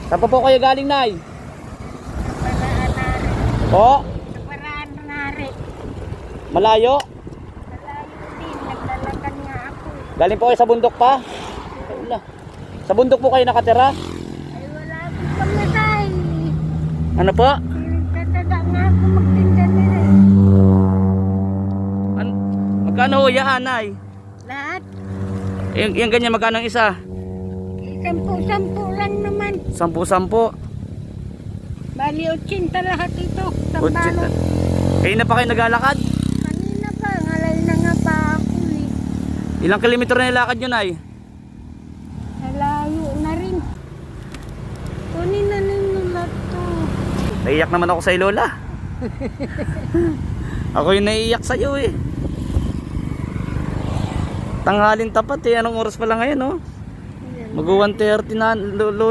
Saan pa po kayo galing, Nay? Paraan nari. Po? Sa paraan nari. Malayo? Malayo din. Naglalakad nga ako. Galing po kayo sa bundok pa? Wala. Sa bundok po kayo nakatira? Ay wala akong pamatay. Ano po? Tataga nga ako magtinda nila. Magkano ho yan, Nay? Lahat. Yung ganyan, magkano ang isa? 10-10 lang naman. 10-10. Bali 80 lahat ito. Sa Budget. balot. Kayo na pa kayo naglalakad? Kanina pa. Ngalay na nga pa ako eh. Ilang kilometro na nilakad nyo, Nay? Nalayo na rin. Kunin na ninyo lahat to. Naiyak naman ako sa Lola. Ako yung naiiyak sa'yo eh. Tanghalin tapat eh. Anong oras pa lang ngayon, oh? Mag-1:30 na, Lola.